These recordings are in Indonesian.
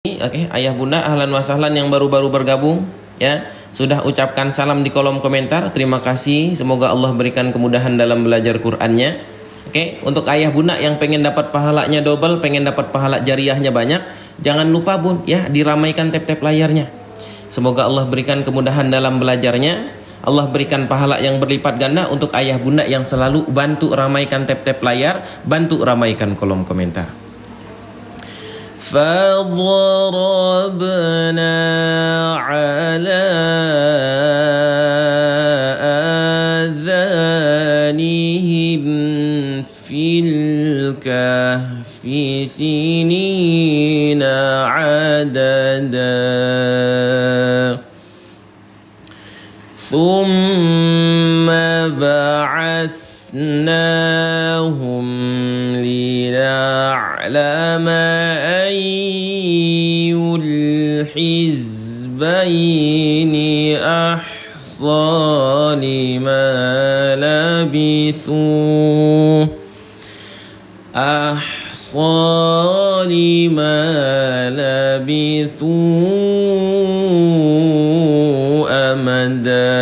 Oke, ayah bunda ahlan wa sahlan yang baru-baru bergabung ya, sudah ucapkan salam di kolom komentar. Terima kasih, semoga Allah berikan kemudahan dalam belajar Qur'annya. Oke, untuk ayah bunda yang pengen dapat pahalanya double, pengen dapat pahala jariahnya banyak, jangan lupa bun ya, diramaikan tap-tap layarnya. Semoga Allah berikan kemudahan dalam belajarnya. Allah berikan pahala yang berlipat ganda untuk ayah bunda yang selalu bantu ramaikan tap-tap layar, bantu ramaikan kolom komentar. فَضَرَبْنَا عَلَى آذَانِهِمْ فِي الْكَهْفِ سِنِينَ عَدَدًا ثُمَّ بَعَثْنَاهُمْ لِنَعْلَمَ أَيُّ الْحِزْبَيْنِ أَحْصَى لِمَا لَبِثُوا أَمَدًا.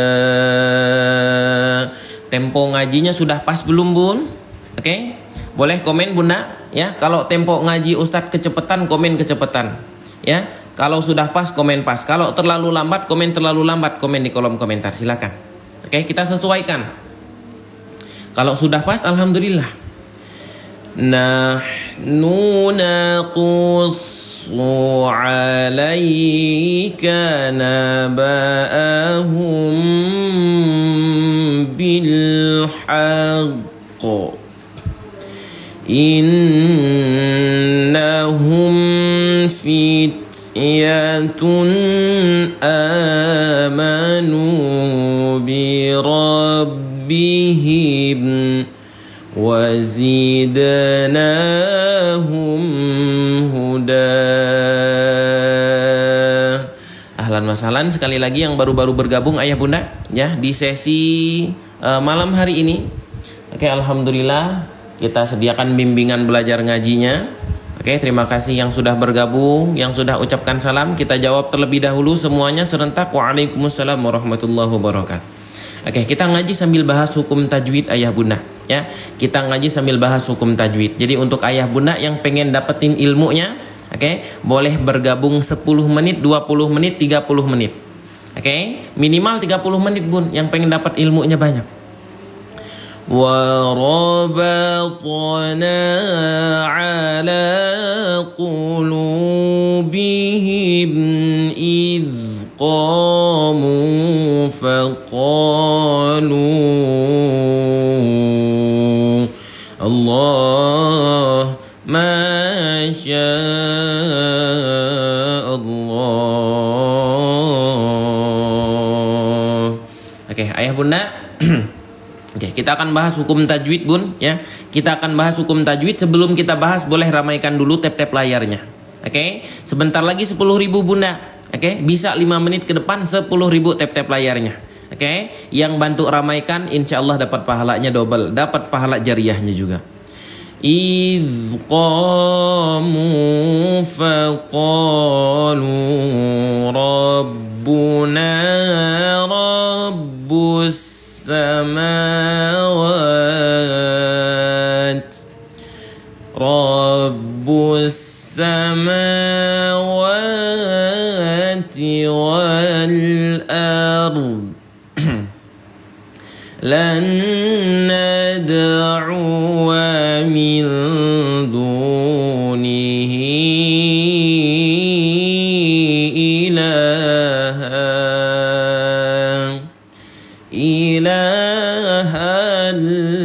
Tempo ngajinya sudah pas belum bun? Oke, boleh komen bunda ya. Kalau tempo ngaji Ustadz kecepatan, komen kecepatan ya. Kalau sudah pas, komen pas. Kalau terlalu lambat, komen terlalu lambat. Komen di kolom komentar, silakan. Oke, kita sesuaikan. Kalau sudah pas, alhamdulillah. Nahnu naqussu alaika naba'ahum bilhaqq innahum fityatun amanu birabbihim wazidnahum huda. Ahlan wa sahlan sekali lagi yang baru-baru bergabung ayah bunda ya di sesi malam hari ini. Oke, alhamdulillah kita sediakan bimbingan belajar ngajinya. Oke, terima kasih yang sudah bergabung, yang sudah ucapkan salam. Kita jawab terlebih dahulu semuanya serentak. Waalaikumsalam warahmatullahi wabarakatuh. Oke, kita ngaji sambil bahas hukum tajwid ayah bunda ya. Kita ngaji sambil bahas hukum tajwid. Jadi untuk ayah bunda yang pengen dapetin ilmunya, oke, boleh bergabung 10 menit, 20 menit, 30 menit. Oke, minimal 30 menit bun yang pengen dapat ilmunya banyak. وَرَبَطْنَا عَلَى قُلُوبِهِمْ إِذْ قَامُوا فَقَالُوا اللَّهُ مَا شَاءَ اللَّهُ. Oke, ayah bunda. Oke, kita akan bahas hukum tajwid bun ya. Kita akan bahas hukum tajwid. Sebelum kita bahas, boleh ramaikan dulu tap-tap layarnya. Oke, sebentar lagi 10.000 bunda. Oke, bisa 5 menit ke depan 10.000 tap-tap layarnya. Oke, yang bantu ramaikan insya Allah dapat pahalanya double, dapat pahala jariahnya juga. إِذْ قَامُوا فَقَالُوا رَبُّنَا رَبُّ السَّمَاوَاتِ وَالْأَرْضِ لَن نَّدْعُوَ مِن دُونِهِ إِلَٰهًا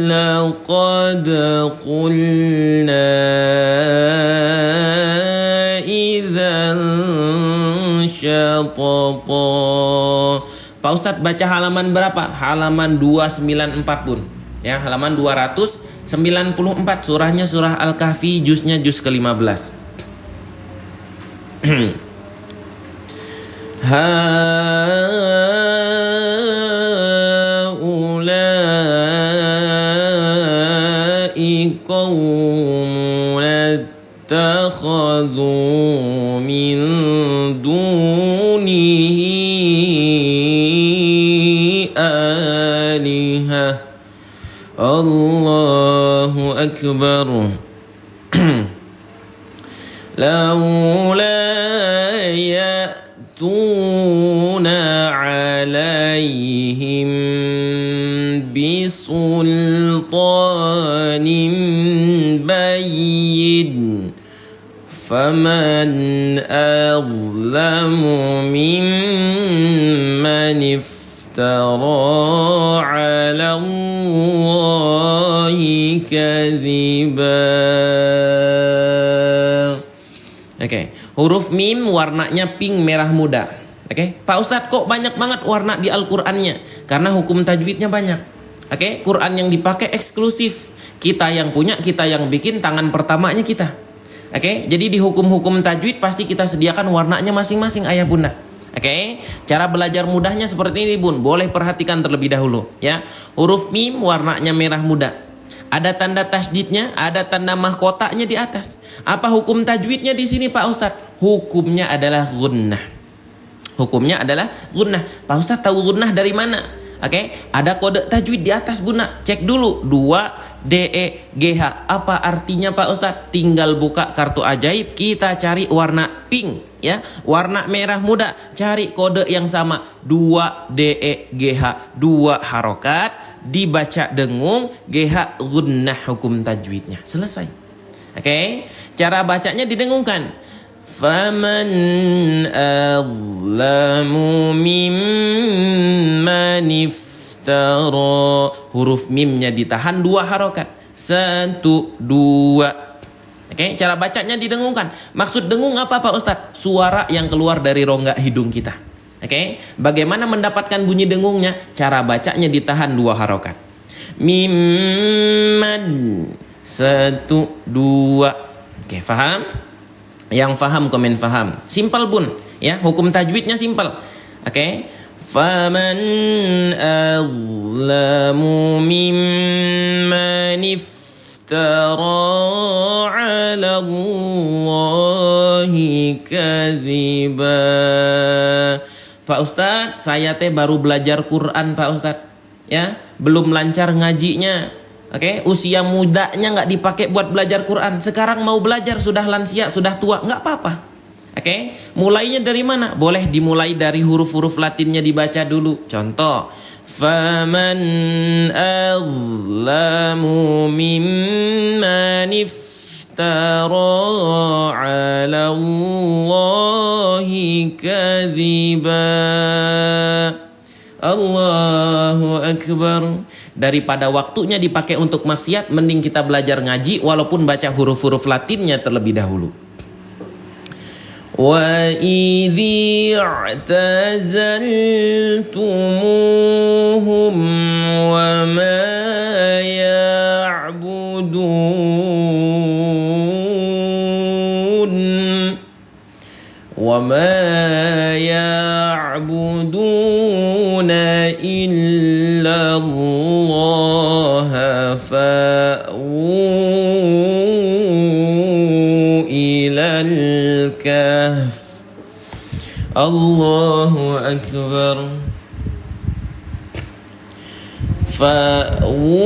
لَّقَدْ قُلْنَا إِذًا شَطَطًا. Pak Ustadz baca halaman berapa? Halaman 294 bun ya, halaman 294. Surahnya surah Al-Kahfi, juznya juz ke-15. قوم اتخذوا من akbar. Laula ya'tuna 'alaihim bisultanin bayyin faman azlamu mimman iftara 'ala Allahi kadhiba. Oke, huruf mim warnanya pink merah muda. Oke, Pak Ustadz kok banyak banget warna di Al-Qur'annya? Karena hukum tajwidnya banyak. Oke, Quran yang dipakai eksklusif. Kita yang punya, kita yang bikin, tangan pertamanya kita. Oke, jadi di hukum-hukum tajwid pasti kita sediakan warnanya masing-masing ayah bunda. Oke, cara belajar mudahnya seperti ini bun. Boleh perhatikan terlebih dahulu ya. Huruf mim warnanya merah muda. Ada tanda tasydidnya, ada tanda mahkotanya di atas. Apa hukum tajwidnya di sini Pak Ustadz? Hukumnya adalah gunnah. Hukumnya adalah gunnah. Pak Ustadz tahu gunnah dari mana? Oke, ada kode tajwid di atas bunda. Cek dulu 2DEGH. Apa artinya Pak Ustadz? Tinggal buka kartu ajaib, kita cari warna pink ya, warna merah muda, cari kode yang sama 2DEGH, 2 harokat, dibaca dengung, GH gunnah, hukum tajwidnya selesai. Oke, cara bacanya didengungkan. Faman azlamu mimman iftara. Huruf mimnya ditahan 2 harokat. 1, 2. Oke, cara bacanya didengungkan. Maksud dengung apa Pak Ustadz? Suara yang keluar dari rongga hidung kita. Oke, bagaimana mendapatkan bunyi dengungnya? Cara bacanya ditahan 2 harokat. Mimman 1, 2. Oke, faham? Yang faham komen faham. Simpel bun, ya. Hukum tajwidnya simpel. Oke. Faman azlamu mimman iftara 'ala Allahi kadhiba. Pak Ustadz, saya teh baru belajar Quran Pak Ustadz. Ya, belum lancar ngajinya. Oke, usia mudanya nggak dipakai buat belajar Quran. Sekarang mau belajar sudah lansia, sudah tua, nggak apa-apa. Oke, mulainya dari mana? Boleh dimulai dari huruf-huruf Latinnya dibaca dulu. Contoh, faman azlamu mimman iftara 'ala Allahi kadhiba. Allahu Akbar. Daripada waktunya dipakai untuk maksiat, mending kita belajar ngaji walaupun baca huruf-huruf Latinnya terlebih dahulu. Wa idzi i'tazaltumuhum wa ma ya'budun wa ma ya'buduna illa Allah fa'u ilal kahf. Allahu Akbar. Fa'u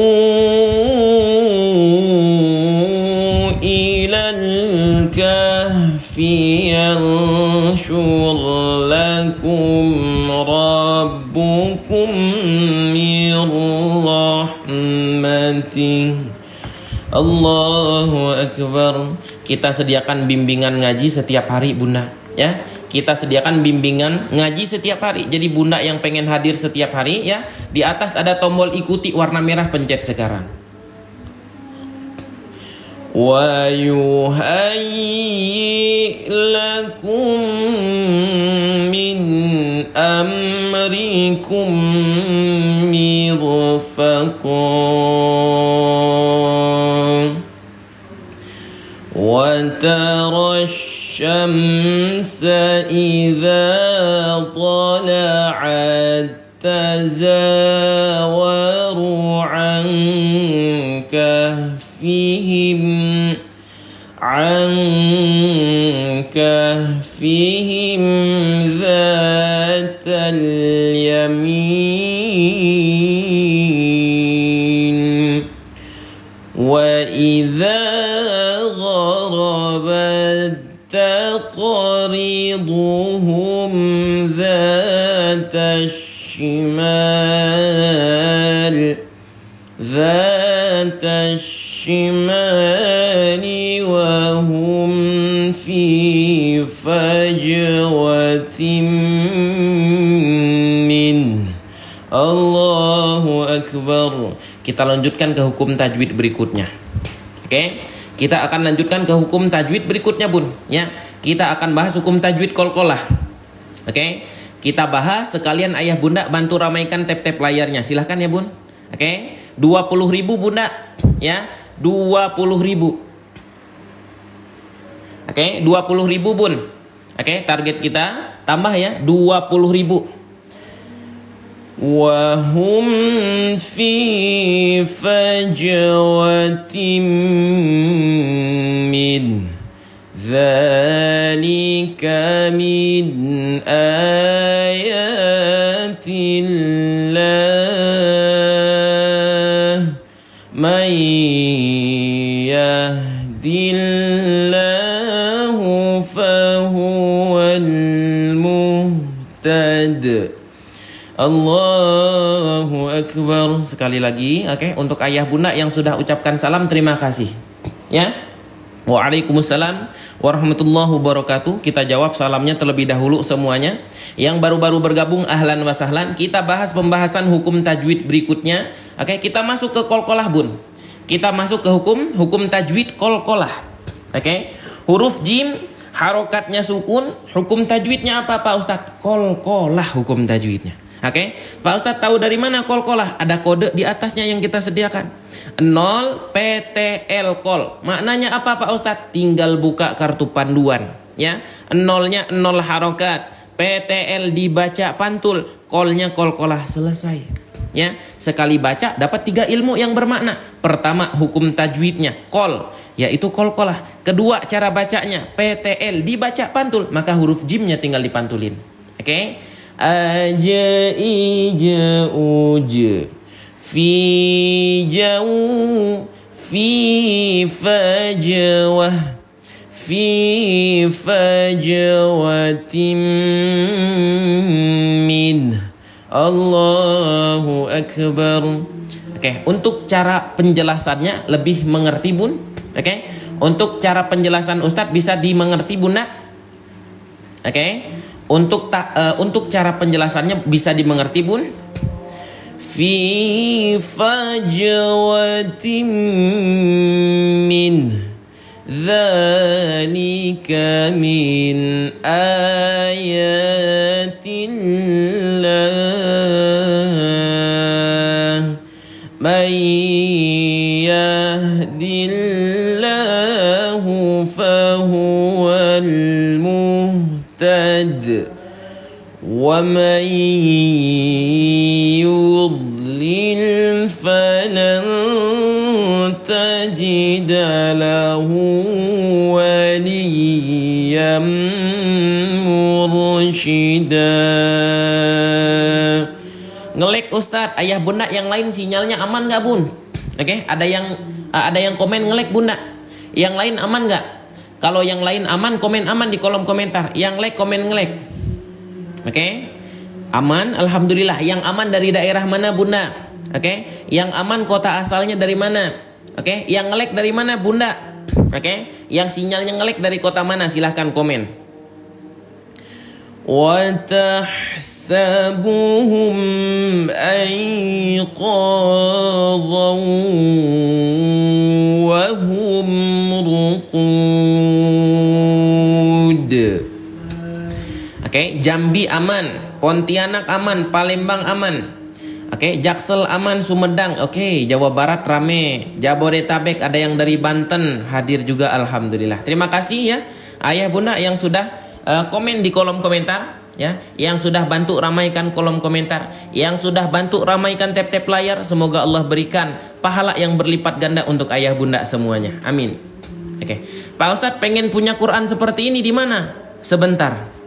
ilal kahfi yanshur lakum rabbukum min rahmatih. Allahu Akbar. Kita sediakan bimbingan ngaji setiap hari bunda ya. Kita sediakan bimbingan ngaji setiap hari. Jadi bunda yang pengen hadir setiap hari ya, di atas ada tombol ikuti warna merah, pencet sekarang. Wa yuhayyi lakum min amrikum mirfaqa wa الشمس إذا طلعت تزاور عن كهفهم ذات اليمين وإذا وعارضهم ذات الشمال وهم في فجوة منه. Allahu Akbar. Kita lanjutkan ke hukum tajwid berikutnya. Oke, kita akan lanjutkan ke hukum tajwid berikutnya, Bun. Ya, kita akan bahas hukum tajwid qalqalah. Oke, kita bahas sekalian ayah bunda bantu ramaikan tab-tab layarnya. Silahkan ya, Bun. Oke, 20.000 Bunda. Ya, 20.000. Oke, 20.000 Bun. Oke, target kita tambah ya 20.000. Wahum fi fajwatin min dzalika min ayatillah man yahdillahu fahuwal muhtad. Allahu Akbar. Sekali lagi, oke, untuk ayah bunda yang sudah ucapkan salam, terima kasih. Ya. Waalaikumsalam warahmatullahi wabarakatuh. Kita jawab salamnya terlebih dahulu semuanya. Yang baru-baru bergabung, ahlan wa sahlan. Kita bahas pembahasan hukum tajwid berikutnya. Oke, kita masuk ke qalqalah, Bun. Kita masuk ke hukum tajwid qalqalah. Oke. Huruf jim harokatnya sukun, hukum tajwidnya apa Pak Ustadz? Qalqalah hukum tajwidnya. Oke, Pak Ustadz tahu dari mana qalqalah? Ada kode di atasnya yang kita sediakan. 0 PTL qol. Maknanya apa Pak Ustadz? Tinggal buka kartu panduan. Ya, 0-nya 0 harokat, PTL dibaca pantul, qolnya qalqalah, selesai. Ya, sekali baca dapat 3 ilmu yang bermakna. Pertama, hukum tajwidnya qol, yaitu qalqalah. Kedua, cara bacanya PTL dibaca pantul, maka huruf jimnya tinggal dipantulin. Oke. Aja ija uj fi jau fi fajwah fi fajwatim min. Allahu Akbar. Oke, untuk cara penjelasannya lebih mengerti, Bun. Oke, untuk cara penjelasan Ustadz bisa dimengerti, Bunda. Oke. Untuk cara penjelasannya bisa dimengerti, Bun. Fi fajwatin min dzalika min ayatillah man yahdillahu fahuwal muhtad وَمَنْ يُضْلِلْ فَلَنْ تَجِدَ لَهُ وَلِيًّا مُرْشِدًا. Ngelek Ustadz, ayah bunda yang lain sinyalnya aman nggak, Bun? Oke, ada yang komen ngelek bunda. Yang lain aman nggak? Kalau yang lain aman, komen aman di kolom komentar. Yang like, komen ngelek. Oke, aman, alhamdulillah. Yang aman dari daerah mana, Bunda? Oke, yang aman kota asalnya dari mana? Oke, yang ngelek dari mana, Bunda? Oke, yang sinyalnya ngelek dari kota mana? Silahkan komen. Wa tahsabuhum ayqadhan wa hum ruqud. Oke, Jambi aman, Pontianak aman, Palembang aman. Oke, Jaksel aman, Sumedang. Oke, Jawa Barat rame, Jabodetabek ada yang dari Banten hadir juga, alhamdulillah. Terima kasih ya ayah bunda yang sudah komen di kolom komentar, ya, yang sudah bantu ramaikan kolom komentar, yang sudah bantu ramaikan tab-tab layar. Semoga Allah berikan pahala yang berlipat ganda untuk ayah bunda semuanya. Amin. Oke, Pak Ustadz pengen punya Quran seperti ini di mana? Sebentar.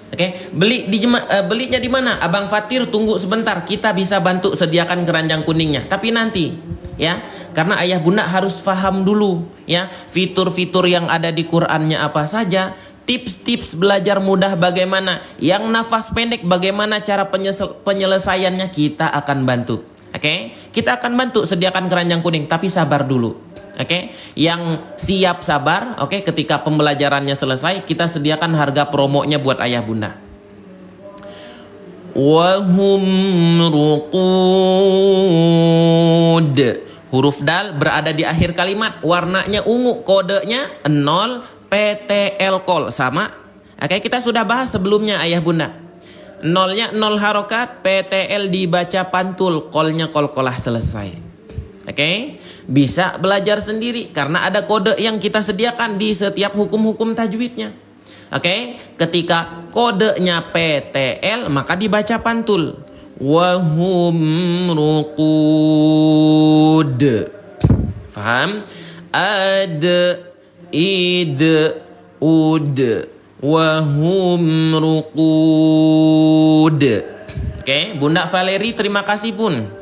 Oke, belinya di mana? Abang Fatir tunggu sebentar, kita bisa bantu sediakan keranjang kuningnya. Tapi nanti, ya, karena ayah bunda harus paham dulu, ya, fitur-fitur yang ada di Qur'annya apa saja, tips-tips belajar mudah bagaimana, yang nafas pendek bagaimana cara penyelesaiannya, kita akan bantu. Oke, kita akan bantu sediakan keranjang kuning, tapi sabar dulu. Oke, yang siap sabar, oke, ketika pembelajarannya selesai, kita sediakan harga promonya buat ayah bunda. Wahum ruqud. Huruf dal berada di akhir kalimat, warnanya ungu, kodenya 0, PTL kol sama. Oke, kita sudah bahas sebelumnya ayah bunda. Nolnya 0 harokat, PTL dibaca pantul, kolnya kol-kolah selesai. Oke, bisa belajar sendiri karena ada kode yang kita sediakan di setiap hukum-hukum tajwidnya. Oke, ketika kodenya PTL maka dibaca pantul. Wahum ruqud. Faham? Ad, id, ud. Wahum ruqud. Oke, Bunda Valeri terima kasih pun.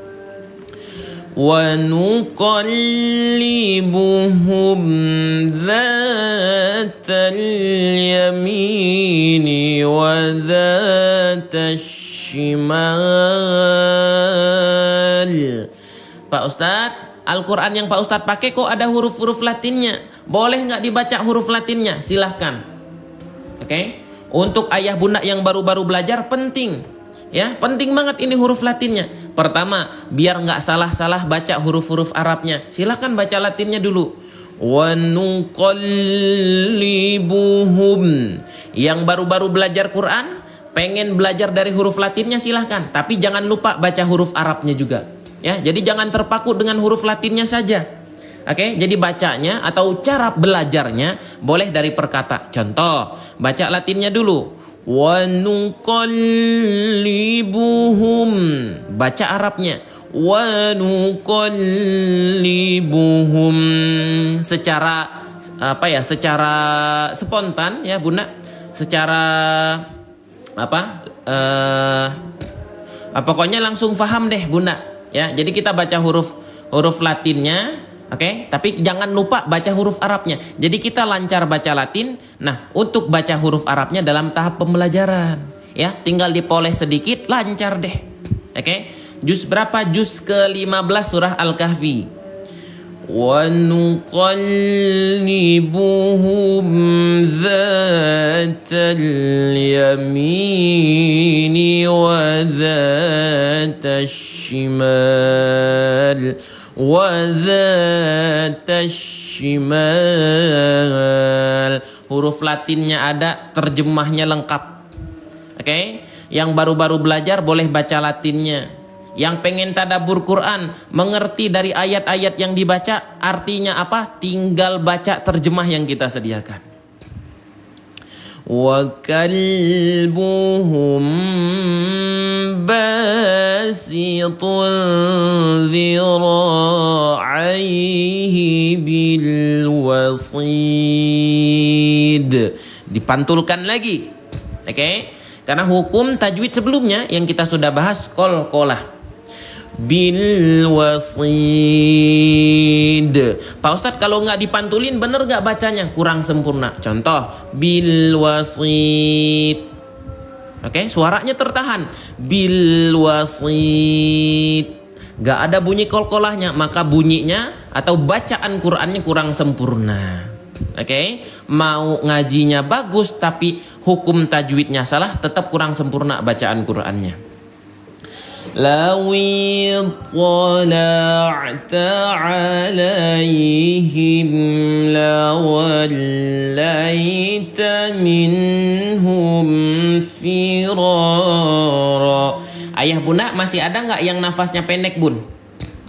Wa nuqallibuhum dzatal yamini wa dzatal shimal. Pak Ustadz, Al-Quran yang Pak Ustadz pakai kok ada huruf-huruf Latinnya. Boleh nggak dibaca huruf Latinnya? Silahkan. Oke, untuk ayah bunda yang baru-baru belajar penting, ya penting banget ini huruf Latinnya. Pertama, biar nggak salah-salah baca huruf-huruf Arabnya, silahkan baca Latinnya dulu. Wa nuqallibuhum. Yang baru-baru belajar Quran, pengen belajar dari huruf Latinnya silahkan, tapi jangan lupa baca huruf Arabnya juga. Ya, jadi jangan terpaku dengan huruf Latinnya saja. Oke, jadi bacanya atau cara belajarnya boleh dari perkata. Contoh, baca Latinnya dulu. Wa nuqallibuhum. Baca Arabnya. Wa nuqallibuhum. Secara secara spontan ya Bunda. Secara pokoknya langsung paham deh Bunda. Ya, jadi kita baca huruf Latinnya. Oke, tapi jangan lupa baca huruf Arabnya. Jadi kita lancar baca Latin. Nah, untuk baca huruf Arabnya dalam tahap pembelajaran, ya, tinggal dipoles sedikit, lancar deh. Oke, juz berapa? Juz ke-15 surah Al-Kahfi. Wa nuqallibuhum dzatal yamini wa dzatal shimal. Shimal. Huruf Latinnya ada, terjemahnya lengkap. Oke, yang baru-baru belajar boleh baca Latinnya. Yang pengen tadabbur Quran, mengerti dari ayat-ayat yang dibaca artinya apa, tinggal baca terjemah yang kita sediakan. Wa kalbuhum basitun dhira'aihi bil wasid. Dipantulkan lagi. Oke? Karena hukum tajwid sebelumnya yang kita sudah bahas qol-qolah. Bil wasid. Pak Ustadz, kalau nggak dipantulin bener nggak bacanya? Kurang sempurna. Contoh, bil wasid. Oke, suaranya tertahan. Bil wasid. Nggak ada bunyi kol-kolahnya, maka bunyinya atau bacaan Qurannya kurang sempurna. Oke, mau ngajinya bagus tapi hukum tajwidnya salah, tetap kurang sempurna bacaan Qurannya. Lawi tala'ta alaihim lawallaita minhum firara. Ayah bunda masih ada nggak yang nafasnya pendek bun?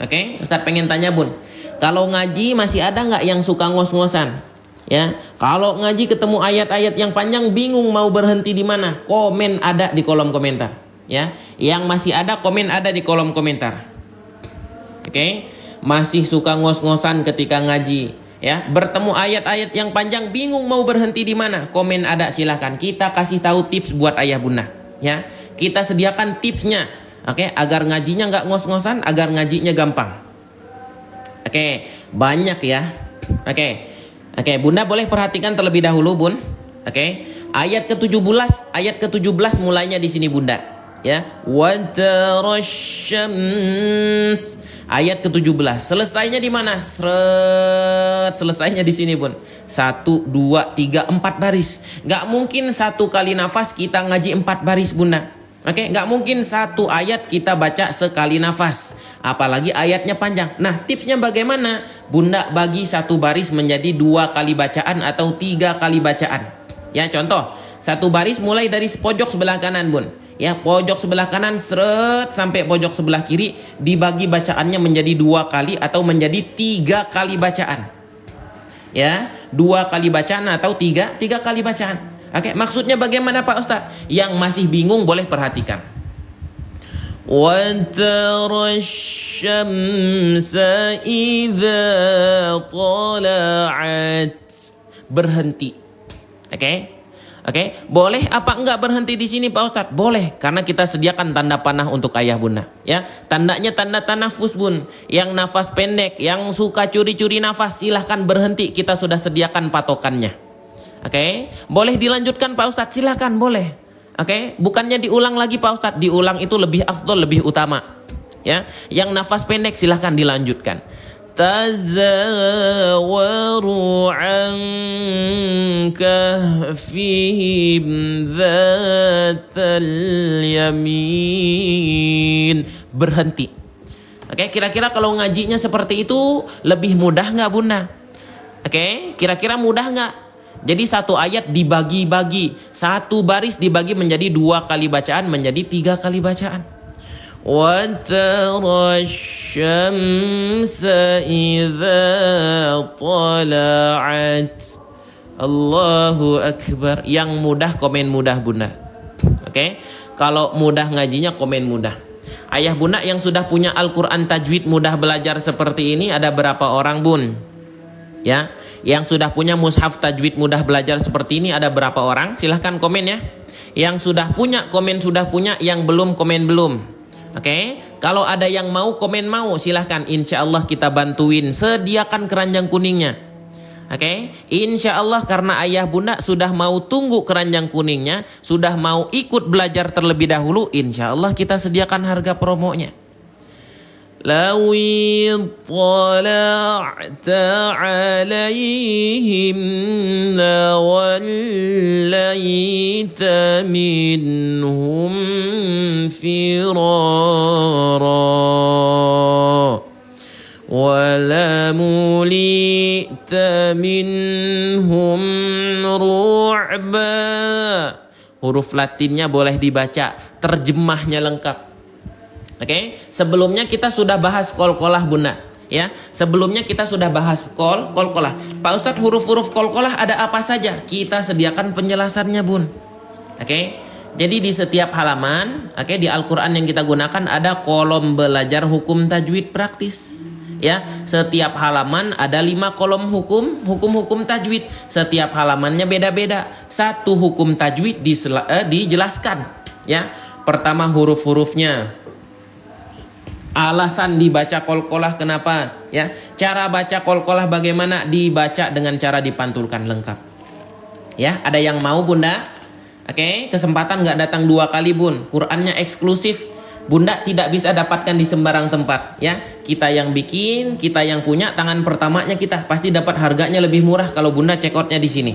Oke, Ustadz pengen tanya bun. Kalau ngaji masih ada nggak yang suka ngos-ngosan? Ya, kalau ngaji ketemu ayat-ayat yang panjang bingung mau berhenti di mana? Komen ada di kolom komentar. Ya, yang masih ada komen ada di kolom komentar. Oke, masih suka ngos-ngosan ketika ngaji, ya, bertemu ayat-ayat yang panjang bingung mau berhenti di mana? Komen ada, silahkan. Kita kasih tahu tips buat ayah bunda, ya. Kita sediakan tipsnya, oke, agar ngajinya nggak ngos-ngosan, agar ngajinya gampang. Oke, banyak ya. Oke, bunda boleh perhatikan terlebih dahulu bun. Oke. Ayat ke-17 mulainya di sini Bunda. Ya. Wa tarasyams. Ayat ke-17. Selesainya di mana? Selesainya di sini, Bun. 1 2 3 4 baris. Gak mungkin satu kali nafas kita ngaji 4 baris, Bunda. Oke, nggak mungkin satu ayat kita baca sekali nafas, apalagi ayatnya panjang. Nah, tipsnya bagaimana? Bunda bagi satu baris menjadi 2 kali bacaan atau 3 kali bacaan. Ya, contoh, satu baris mulai dari pojok sebelah kanan, Bun. Ya, pojok sebelah kanan sampai pojok sebelah kiri dibagi bacaannya menjadi 2 kali atau menjadi 3 kali bacaan. Ya, 2 kali bacaan atau 3 kali bacaan. Oke, maksudnya bagaimana Pak Ustaz? Yang masih bingung boleh perhatikan. Wa tarasyamsa idza tala'at. Berhenti. Oke, boleh apa enggak berhenti di sini Pak Ustaz? Boleh, karena kita sediakan tanda panah untuk ayah bunda. Ya, tandanya tanda tanafus, Bun. Yang nafas pendek, yang suka curi-curi nafas, silahkan berhenti. Kita sudah sediakan patokannya. Oke, boleh dilanjutkan Pak Ustadz, silakan boleh. Oke, bukannya diulang lagi Pak Ustadz, diulang itu lebih afdol, lebih utama. Ya, yang nafas pendek silahkan dilanjutkan. Tazawaru an kahfihim dzatal yamin. Berhenti. Oke, kira-kira kalau ngajinya seperti itu lebih mudah nggak Bunda? Oke, kira-kira mudah nggak? Jadi satu ayat dibagi-bagi, satu baris dibagi menjadi 2 kali bacaan, menjadi 3 kali bacaan. Wa tarasyamsa idza tala'at. Allahu akbar. Yang mudah komen mudah Bunda. Oke. Kalau mudah ngajinya komen mudah. Ayah Bunda yang sudah punya Al-Qur'an tajwid mudah belajar seperti ini ada berapa orang, Bun? Ya. Yang sudah punya mushaf tajwid mudah belajar seperti ini ada berapa orang? Silahkan komen ya. Yang sudah punya komen sudah punya, yang belum komen belum. Oke, kalau ada yang mau komen mau, silahkan. Insya Allah kita bantuin, sediakan keranjang kuningnya. Oke, insya Allah karena ayah bunda sudah mau tunggu keranjang kuningnya, sudah mau ikut belajar terlebih dahulu, insya Allah kita sediakan harga promonya. لو اطلعت عليهم لوليت منهم فرارا ولملئت منهم رعبا. Huruf Latinnya boleh dibaca, terjemahnya lengkap. Oke, sebelumnya kita sudah bahas qalqalah Bunda, ya. Sebelumnya kita sudah bahas qalqalah. Pak Ustadz, huruf-huruf qalqalah ada apa saja? Kita sediakan penjelasannya, Bun. Oke. Jadi di setiap halaman, oke, di Al-Qur'an yang kita gunakan ada kolom belajar hukum tajwid praktis. Ya, setiap halaman ada 5 kolom hukum tajwid. Setiap halamannya beda-beda. Satu hukum tajwid dijelaskan, ya. Pertama huruf-hurufnya. Alasan dibaca qalqalah kenapa, ya? Cara baca qalqalah bagaimana? Dibaca dengan cara dipantulkan lengkap. Ya, ada yang mau Bunda? Oke, kesempatan nggak datang 2 kali Bun. Qurannya eksklusif. Bunda tidak bisa dapatkan di sembarang tempat, ya. Kita yang bikin, kita yang punya, tangan pertamanya kita. Pasti dapat harganya lebih murah kalau Bunda check outnya di sini.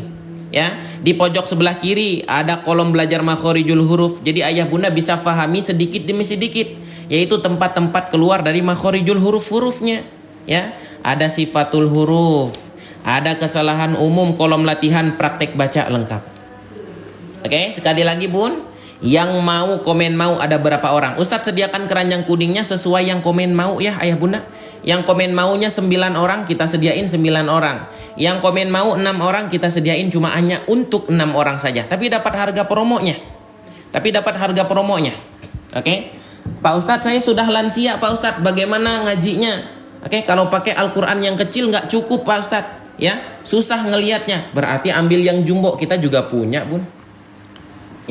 Ya, di pojok sebelah kiri ada kolom belajar makhorijul huruf. Jadi ayah bunda bisa fahami sedikit demi sedikit, yaitu tempat-tempat keluar dari makhorijul huruf-hurufnya. Ya, ada sifatul huruf, ada kesalahan umum, kolom latihan, praktek baca lengkap. Oke, sekali lagi Bun, yang mau komen mau ada berapa orang? Ustadz sediakan keranjang kuningnya sesuai yang komen mau ya ayah bunda. Yang komen maunya 9 orang, kita sediain 9 orang. Yang komen mau 6 orang, kita sediain cuma hanya untuk 6 orang saja. Tapi dapat harga promonya. Oke. Pak Ustadz, saya sudah lansia Pak Ustadz, bagaimana ngajinya? Oke, kalau pakai Al-Quran yang kecil nggak cukup Pak Ustadz. Ya, susah ngelihatnya. Berarti ambil yang jumbo, kita juga punya Bun.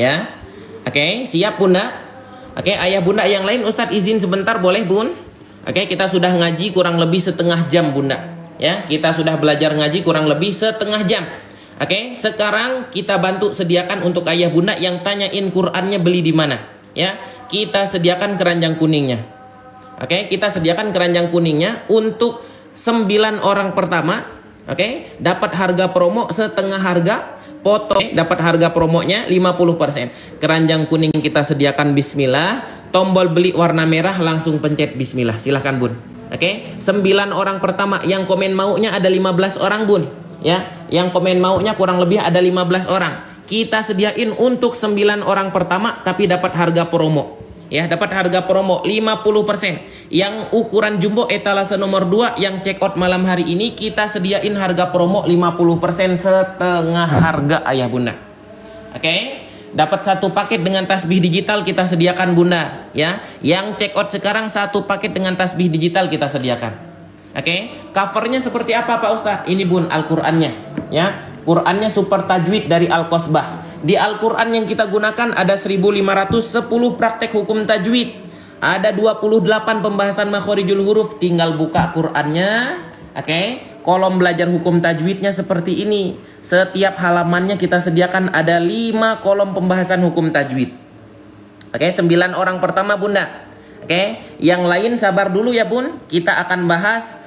Ya. Oke, siap Bunda. Oke, ayah bunda yang lain Ustadz izin sebentar boleh Bun? Oke, kita sudah ngaji kurang lebih setengah jam Bunda. Ya, kita sudah belajar ngaji kurang lebih setengah jam. Oke, sekarang kita bantu sediakan untuk ayah bunda yang tanyain Qur'annya beli di mana. Ya, kita sediakan keranjang kuningnya. Oke, kita sediakan keranjang kuningnya untuk 9 orang pertama. Oke, dapat harga promo setengah harga. Potong dapat harga promonya 50%. Keranjang kuning kita sediakan bismillah. Tombol beli warna merah langsung pencet bismillah. Silahkan bun. Oke, 9 orang pertama yang komen maunya ada 15 orang bun. Ya, yang komen maunya kurang lebih ada 15 orang. Kita sediain untuk 9 orang pertama tapi dapat harga promo. Ya, dapat harga promo 50%. Yang ukuran jumbo etalase nomor 2 yang check out malam hari ini kita sediain harga promo 50% setengah harga ayah bunda. Oke. Dapat 1 paket dengan tasbih digital kita sediakan bunda, ya. Yang check out sekarang 1 paket dengan tasbih digital kita sediakan. Oke, covernya seperti apa Pak Ustadz? Ini bun Al-Qur'annya, ya. Qur'annya super tajwid dari Al-Qasbah. Di Al-Qur'an yang kita gunakan ada 1510 praktek hukum tajwid. Ada 28 pembahasan makhorijul huruf. Tinggal buka Qur'annya. Oke, kolom belajar hukum tajwidnya seperti ini. Setiap halamannya kita sediakan ada 5 kolom pembahasan hukum tajwid. Oke, 9 orang pertama bunda. Oke, yang lain sabar dulu ya bun. Kita akan bahas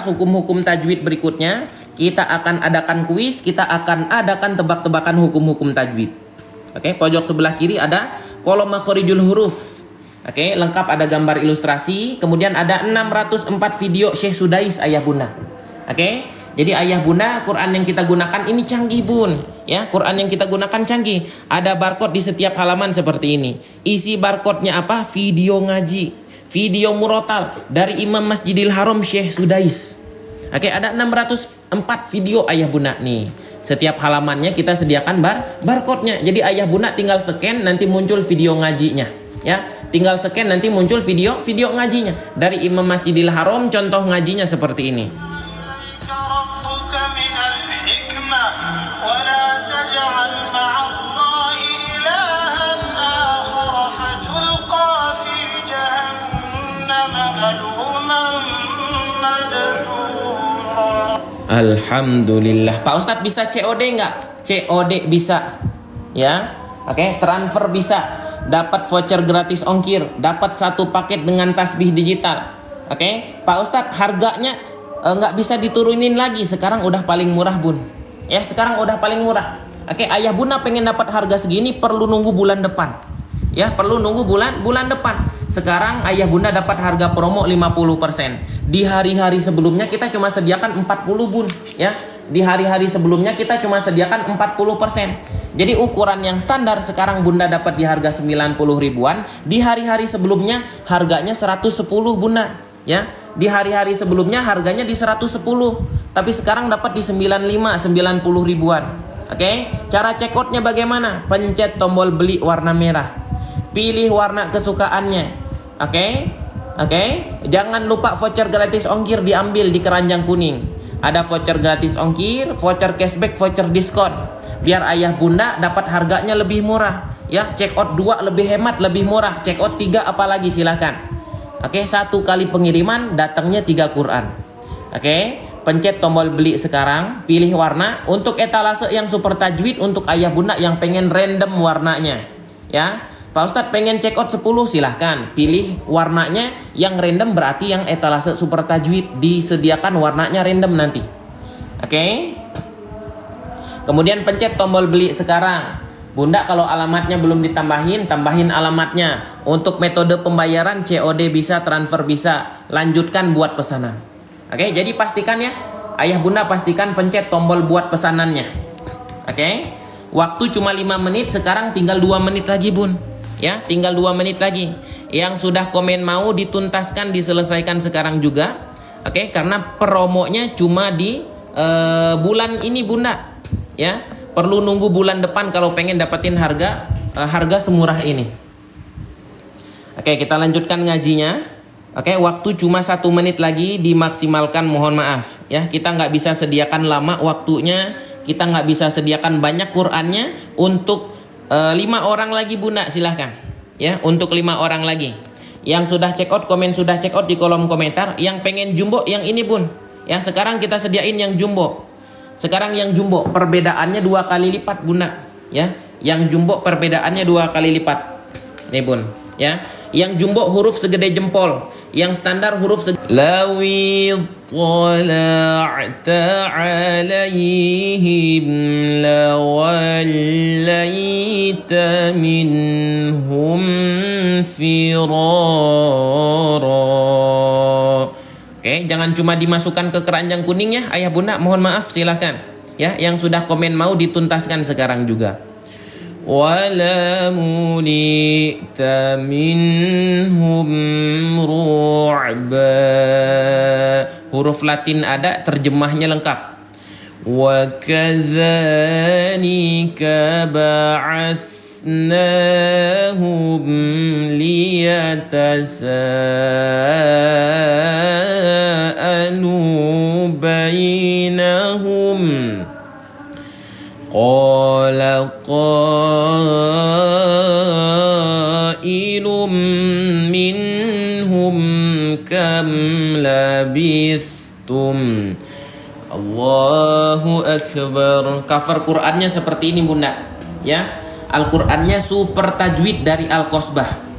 hukum-hukum tajwid berikutnya. Kita akan adakan kuis, kita akan adakan tebak-tebakan hukum-hukum tajwid. Oke, pojok sebelah kiri ada kolom makhorijul huruf. Oke, lengkap ada gambar ilustrasi. Kemudian ada 604 video Syekh Sudais ayah bunda. Oke, jadi ayah bunda Quran yang kita gunakan ini canggih bun. Ya, Quran yang kita gunakan canggih. Ada barcode di setiap halaman seperti ini. Isi barcode-nya apa? Video ngaji, video murotal dari Imam Masjidil Haram Syekh Sudais. Oke, ada 604 video ayah bunda nih. Setiap halamannya kita sediakan barcode-nya. Jadi ayah bunda tinggal scan nanti muncul video ngajinya. Ya, tinggal scan nanti muncul video ngajinya dari Imam Masjidil Haram. Contoh ngajinya seperti ini. Alhamdulillah. Pak Ustadz bisa COD nggak? COD bisa. Ya, oke. Transfer bisa. Dapat voucher gratis ongkir. Dapat 1 paket dengan tasbih digital. Oke. Pak Ustadz harganya nggak bisa diturunin lagi. Sekarang udah paling murah bun. Ya, sekarang udah paling murah. Oke. Ayah bunda pengen dapat harga segini perlu nunggu bulan depan. Ya, perlu nunggu bulan depan. Sekarang ayah bunda dapat harga promo 50%. Di hari-hari sebelumnya kita cuma sediakan 40 bun, ya. Di hari-hari sebelumnya kita cuma sediakan 40%. Jadi ukuran yang standar sekarang bunda dapat di harga 90 ribuan. Di hari-hari sebelumnya harganya 110 bunda, ya. Di hari-hari sebelumnya harganya di 110, tapi sekarang dapat di 90 ribuan. Oke. Cara check out-nya bagaimana? Pencet tombol beli warna merah. Pilih warna kesukaannya. Oke. Jangan lupa voucher gratis ongkir diambil di keranjang kuning. Ada voucher gratis ongkir, voucher cashback, voucher diskon. Biar ayah bunda dapat harganya lebih murah. Ya, check out 2 lebih hemat, lebih murah. Check out 3 apalagi silahkan. Oke, 1 kali pengiriman datangnya 3 Quran. Oke, pencet tombol beli sekarang, pilih warna. Untuk etalase yang super tajwid untuk ayah bunda yang pengen random warnanya. Ya. Pak Ustadz pengen check out 10 silahkan. Pilih warnanya yang random berarti yang etalase super tajwid. Disediakan warnanya random nanti. Oke. Kemudian pencet tombol beli sekarang. Bunda kalau alamatnya belum ditambahin, tambahin alamatnya. Untuk metode pembayaran COD bisa, transfer bisa. Lanjutkan buat pesanan. Oke, jadi pastikan ya. Ayah bunda pastikan pencet tombol buat pesanannya. Oke. Waktu cuma 5 menit, sekarang tinggal 2 menit lagi bun. Ya, tinggal 2 menit lagi. Yang sudah komen mau dituntaskan, diselesaikan sekarang juga. Oke, karena promonya cuma di bulan ini bunda. Ya, perlu nunggu bulan depan kalau pengen dapetin harga semurah ini. Oke, kita lanjutkan ngajinya. Oke, waktu cuma 1 menit lagi, dimaksimalkan, mohon maaf. Ya, kita nggak bisa sediakan lama waktunya. Kita nggak bisa sediakan banyak Qur'annya. Untuk 5 orang lagi bunda silahkan. Ya, untuk 5 orang lagi. Yang sudah check out, komen sudah check out di kolom komentar. Yang pengen jumbo yang ini bun. Ya, sekarang kita sediain yang jumbo. Sekarang yang jumbo perbedaannya 2 kali lipat Bunda, ya. Yang jumbo perbedaannya 2 kali lipat. Nih Bun, ya. Yang jumbo huruf segede jempol, yang standar huruf Lawi tala'ta 'alaihim lawallaita minhum firara. Oke, jangan cuma dimasukkan ke keranjang kuning ya, ayah bunda. Mohon maaf, silahkan. Ya, yang sudah komen mau dituntaskan sekarang juga. Wala mulita minhum ru'ba. Huruf Latin ada, terjemahnya lengkap. Wa kadzalika ba'atsnahum liyatasaalu bainahum. Qala qailum minhum kam labithtum. Allahu Akbar. Cover Qurannya seperti ini bunda, ya. Al-Qurannya super tajwid dari Al-Qasbah.